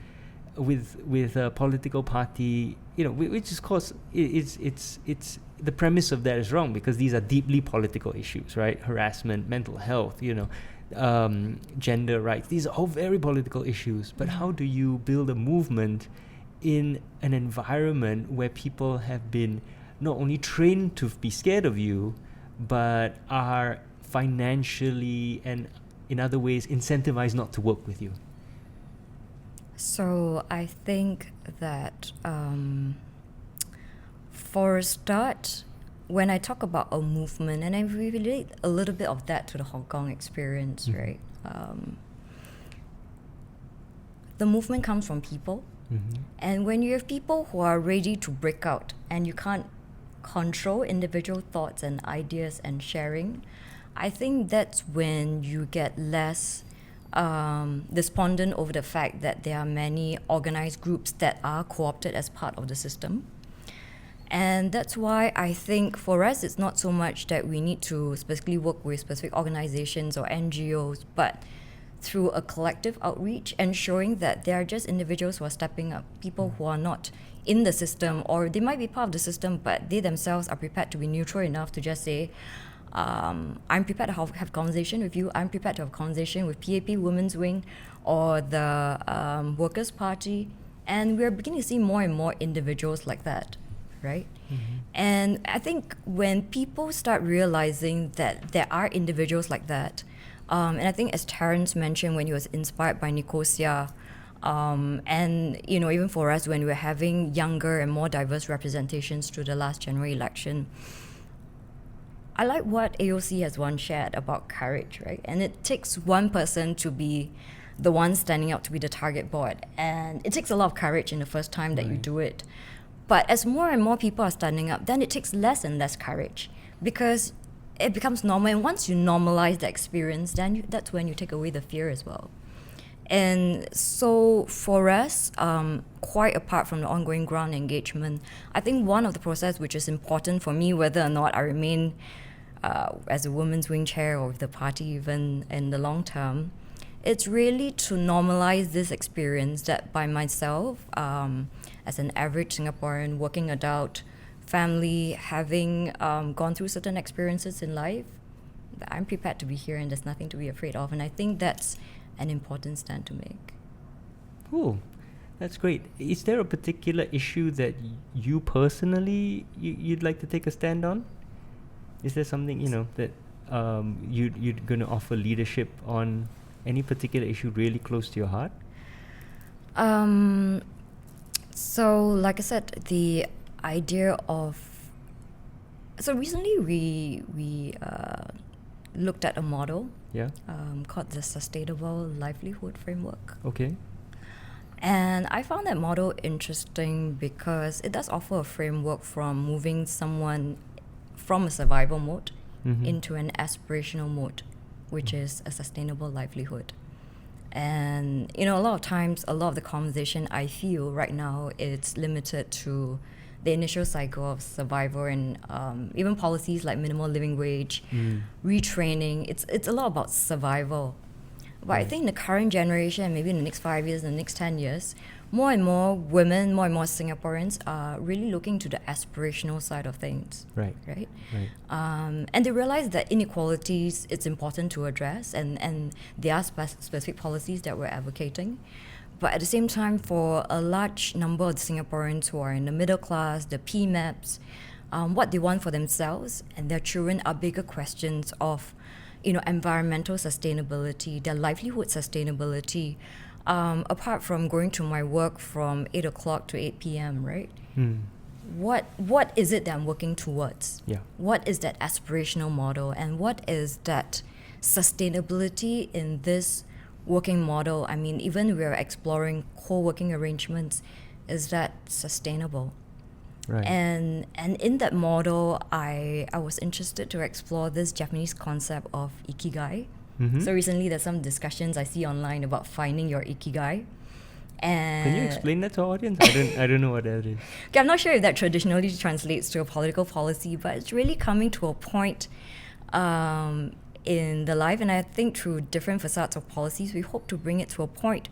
with a political party, which is, of course, it's the premise of that is wrong, because these are deeply political issues, right? Harassment, mental health, gender rights, these are all very political issues. But how do you build a movement in an environment where people have been not only trained to be scared of you, but are financially and in other ways incentivized not to work with you? So I think that for a start, when I talk about a movement, and I relate a little bit of that to the Hong Kong experience, right? The movement comes from people. And when you have people who are ready to break out and you can't control individual thoughts and ideas and sharing, I think that's when you get less despondent over the fact that there are many organized groups that are co-opted as part of the system. And that's why I think for us, it's not so much that we need to specifically work with specific organizations or NGOs, but through a collective outreach, ensuring that there are just individuals who are stepping up, people who are not in the system, or they might be part of the system, but they themselves are prepared to be neutral enough to just say, I'm prepared to have a conversation with you. I'm prepared to have a conversation with PAP Women's Wing or the Workers' Party. And we're beginning to see more and more individuals like that, right? And I think when people start realizing that there are individuals like that, and I think as Terence mentioned when he was inspired by Nicosia, and even for us when we're having younger and more diverse representations through the last general election, I like what AOC has once shared about courage, right? And it takes one person to be the one standing out to be the target board, and it takes a lot of courage in the first time that you do it. But as more and more people are standing up, then it takes less and less courage because it becomes normal. And once you normalize the experience, then that's when you take away the fear as well. And so for us, quite apart from the ongoing ground engagement, I think one of the process which is important for me, whether or not I remain as a women's wing chair or with the party even in the long term, it's really to normalize this experience that by myself, as an average Singaporean working adult, family, having gone through certain experiences in life, I'm prepared to be here and there's nothing to be afraid of. And I think that's an important stand to make. Cool. That's great. Is there a particular issue that you personally you'd like to take a stand on? Is there something, that you're going to offer leadership on, any particular issue really close to your heart? So like I said, the idea of... So recently we looked at a model called the Sustainable Livelihood Framework. Okay. And I found that model interesting because it does offer a framework from moving someone from a survival mode into an aspirational mode, which is a sustainable livelihood. And, a lot of times, a lot of the conversation I feel right now, it's limited to the initial cycle of survival and even policies like minimum living wage, retraining. It's a lot about survival. But I think in the current generation, maybe in the next 5 years, in the next 10 years, more and more women, more and more Singaporeans are really looking to the aspirational side of things. Right. And they realize that inequalities, it's important to address, and there are specific policies that we're advocating. But at the same time, for a large number of Singaporeans who are in the middle class, the PMAPs, what they want for themselves and their children are bigger questions of environmental sustainability, their livelihood sustainability, apart from going to my work from 8 o'clock to 8 p.m., right? What is it that I'm working towards? Yeah. What is that aspirational model? And what is that sustainability in this working model? I mean, even we're exploring co-working arrangements, is that sustainable? Right. And in that model, I was interested to explore this Japanese concept of ikigai. So recently there's some discussions I see online about finding your ikigai. And Can you explain that to our audience? I don't know what that is. Okay, I'm not sure if that traditionally translates to a political policy, but it's really coming to a point in the life, and I think through different facets of policies, we hope to bring it to a point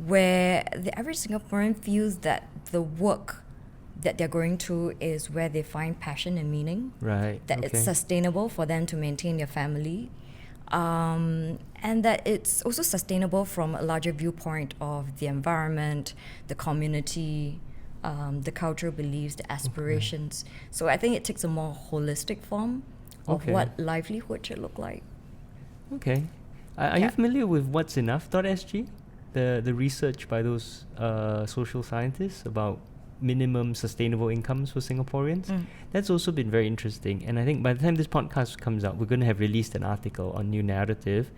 where the average Singaporean feels that the work that they're going to is where they find passion and meaning. Right. That it's sustainable for them to maintain their family. And that it's also sustainable from a larger viewpoint of the environment, the community, the cultural beliefs, the aspirations. So I think it takes a more holistic form of what livelihood should look like. Okay. Are you familiar with What's Enough.sg? The research by those social scientists about minimum sustainable incomes for Singaporeans. That's also been very interesting. And I think by the time this podcast comes out, we're going to have released an article on New Narrative.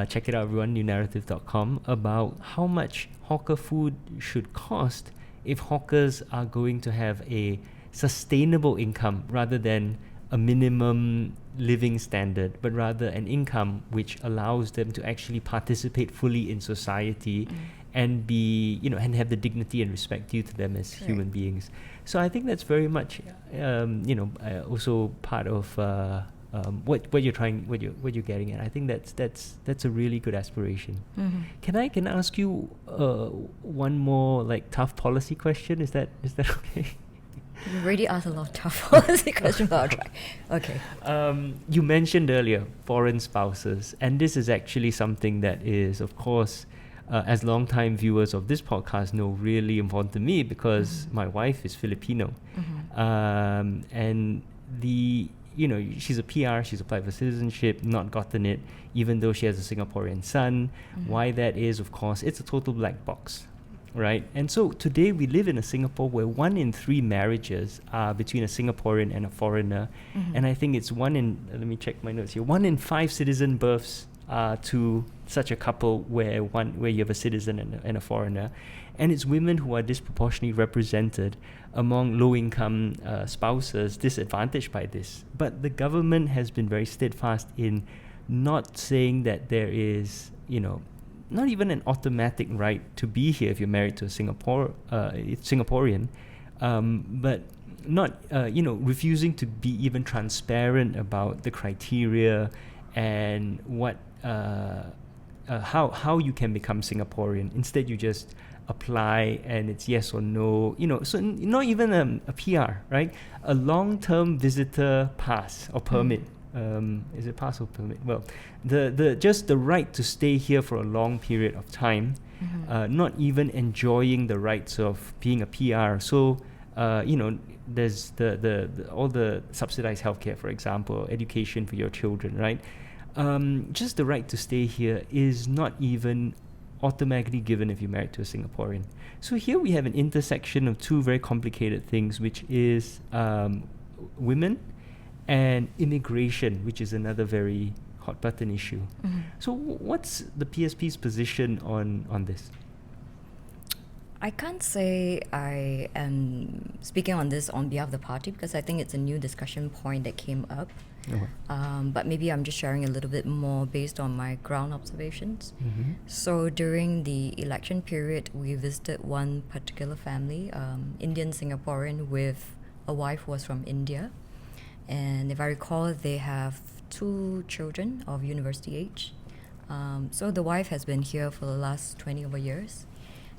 Check it out, everyone, newnarrative.com, about how much hawker food should cost if hawkers are going to have a sustainable income rather than a minimum living standard, but rather an income which allows them to actually participate fully in society and be, and have the dignity and respect due to them as human beings. So I think that's very much, also part of what you're getting at. I think that's a really good aspiration. Can I ask you one more like tough policy question? Is that okay? You already asked a lot of tough policy questions, but I'll try. Okay. You mentioned earlier foreign spouses, and this is actually something that is, of course, as long-time viewers of this podcast know, really important to me because my wife is Filipino, and she's a PR, she's applied for citizenship, not gotten it, even though she has a Singaporean son. Why that is, of course, it's a total black box. Right, and so today we live in a Singapore where 1 in 3 marriages are between a Singaporean and a foreigner, and I think it's let me check my notes here, 1 in 5 citizen births to such a couple where you have a citizen and a foreigner, and it's women who are disproportionately represented among low-income spouses disadvantaged by this. But the government has been very steadfast in not saying that there is, not even an automatic right to be here if you're married to a Singaporean, but not, refusing to be even transparent about the criteria and what, how you can become Singaporean. Instead, you just apply and it's yes or no, so not even a PR, right? A long-term visitor pass or permit. Is it pass or permit? Well, the just the right to stay here for a long period of time, not even enjoying the rights of being a PR. So, there's the all the subsidized healthcare, for example, education for your children, right? Just the right to stay here is not even automatically given if you're married to a Singaporean. So here we have an intersection of two very complicated things, which is women and immigration, which is another very hot button issue. So what's the PSP's position on this? I can't say I am speaking on this on behalf of the party because I think it's a new discussion point that came up. But maybe I'm just sharing a little bit more based on my ground observations. So during the election period, we visited one particular family, Indian Singaporean with a wife who was from India. And if I recall, they have 2 children of university age. So the wife has been here for the last 20 over years.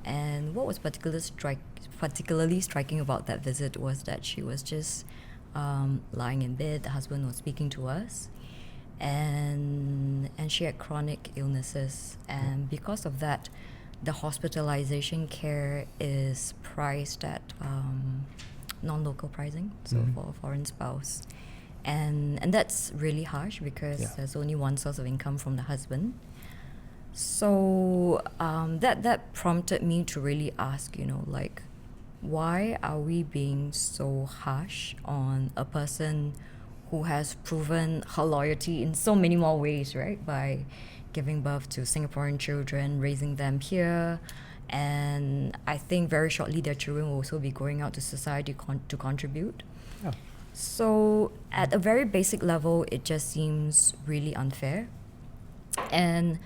And what was particularly striking about that visit was that she was just lying in bed. The husband was speaking to us. And she had chronic illnesses. And because of that, the hospitalization care is priced at non-local pricing, so for a foreign spouse. And that's really harsh because there's only one source of income from the husband. So that prompted me to really ask, why are we being so harsh on a person who has proven her loyalty in so many more ways, right? By giving birth to Singaporean children, raising them here, and I think very shortly their children will also be going out to society to contribute. So at a very basic level, it just seems really unfair. And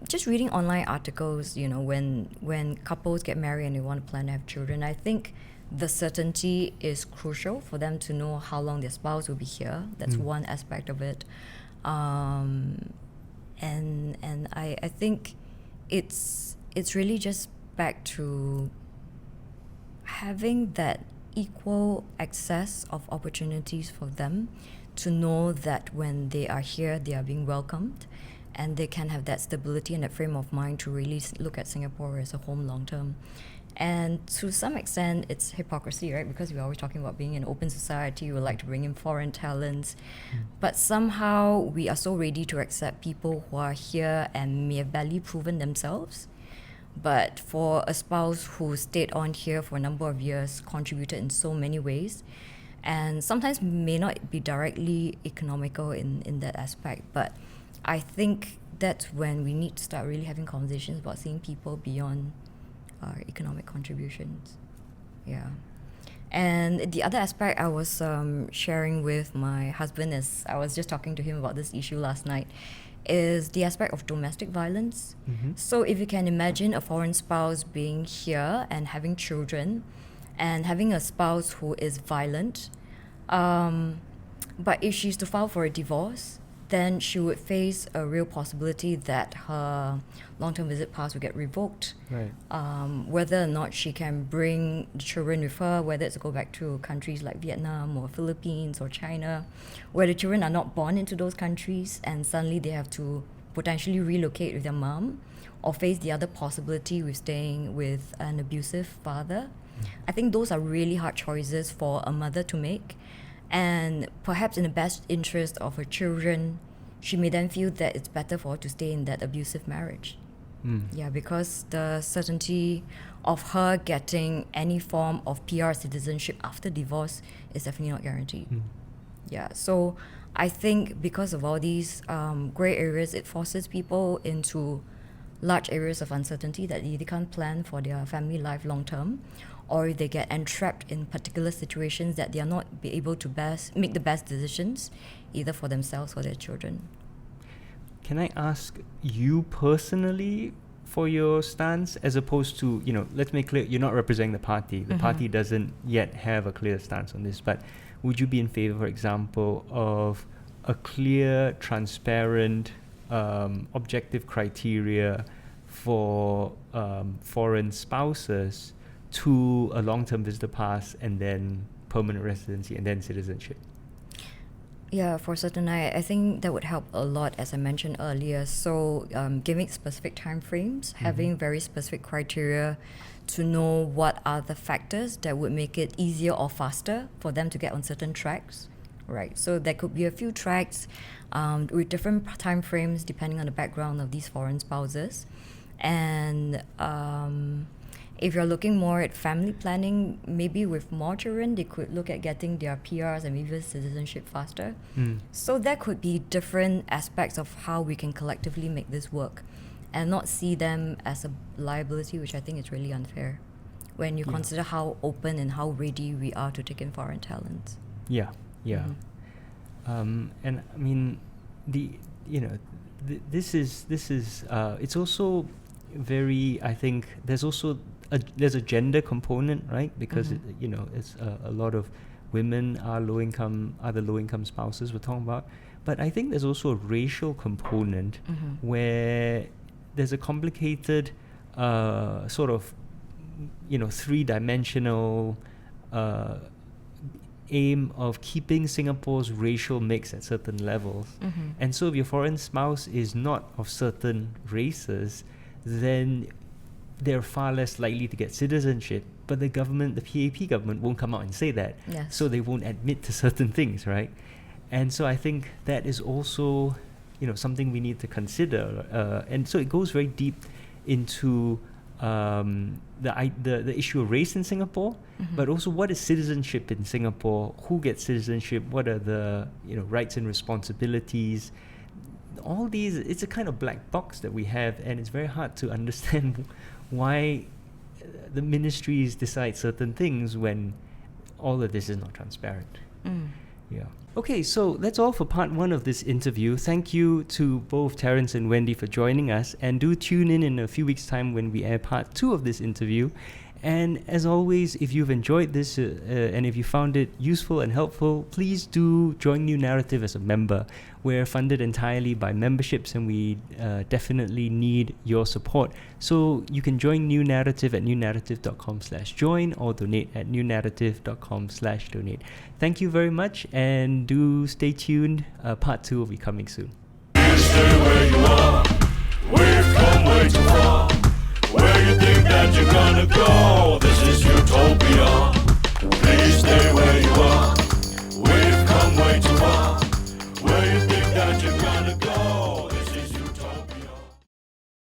just reading online articles, when couples get married and they want to plan to have children, I think the certainty is crucial for them to know how long their spouse will be here. That's one aspect of it. And I think it's really just back to having that equal access of opportunities for them to know that when they are here, they are being welcomed, and they can have that stability and that frame of mind to really look at Singapore as a home long term. And to some extent, it's hypocrisy, right? Because we're always talking about being an open society, we like to bring in foreign talents, but somehow we are so ready to accept people who are here and may have barely proven themselves. But for a spouse who stayed on here for a number of years, contributed in so many ways, and sometimes may not be directly economical in that aspect, but I think that's when we need to start really having conversations about seeing people beyond our economic contributions. Yeah. And the other aspect I was sharing with my husband, as I was just talking to him about this issue last night, is the aspect of domestic violence. So if you can imagine a foreign spouse being here and having children and having a spouse who is violent, but if she's to file for a divorce, then she would face a real possibility that her long-term visit pass will get revoked. Right. Whether or not she can bring the children with her, whether it's to go back to countries like Vietnam or Philippines or China, where the children are not born into those countries and suddenly they have to potentially relocate with their mom or face the other possibility with staying with an abusive father. I think those are really hard choices for a mother to make. And perhaps in the best interest of her children, she may then feel that it's better for her to stay in that abusive marriage. Yeah, because the certainty of her getting any form of PR citizenship after divorce is definitely not guaranteed. Yeah, so I think because of all these gray areas, it forces people into large areas of uncertainty that they can't plan for their family life long term, or they get entrapped in particular situations that they are not be able to make the best decisions, either for themselves or their children. Can I ask you personally for your stance, as opposed to, let's make clear, you're not representing the party. The party doesn't yet have a clear stance on this, but would you be in favor, for example, of a clear, transparent, objective criteria for foreign spouses to a long-term visitor pass and then permanent residency and then citizenship? Yeah, for certain, I think that would help a lot, as I mentioned earlier. So giving specific time frames, having very specific criteria to know what are the factors that would make it easier or faster for them to get on certain tracks, right? So there could be a few tracks with different time frames depending on the background of these foreign spouses. And if you're looking more at family planning, maybe with more children, they could look at getting their PRs and maybe citizenship faster. So there could be different aspects of how we can collectively make this work and not see them as a liability, which I think is really unfair when you consider how open and how ready we are to take in foreign talents. Yeah. And I mean, this is it's also very, I think there's also there's a gender component, right? Because it's a lot of women are the low income spouses we're talking about, but I think there's also a racial component where there's a complicated sort of three-dimensional aim of keeping Singapore's racial mix at certain levels. And so if your foreign spouse is not of certain races, then they're far less likely to get citizenship. But the government, the PAP government, won't come out and say that. Yes. So they won't admit to certain things, right? And so I think that is also, something we need to consider. And so it goes very deep into the issue of race in Singapore, but also what is citizenship in Singapore? Who gets citizenship? What are the rights and responsibilities? All these, it's a kind of black box that we have, and it's very hard to understand why the ministries decide certain things when all of this is not transparent. Yeah. Okay, so that's all for part one of this interview. Thank you to both Terence and Wendy for joining us, and do tune in a few weeks' time when we air part two of this interview. And as always, if you've enjoyed this and if you found it useful and helpful, please do join New Narrative as a member. We're funded entirely by memberships, and we definitely need your support. So you can join New Narrative at newnarrative.com/join or donate at newnarrative.com/donate. Thank you very much, and do stay tuned. Part two will be coming soon. You stay where you are. We've come way too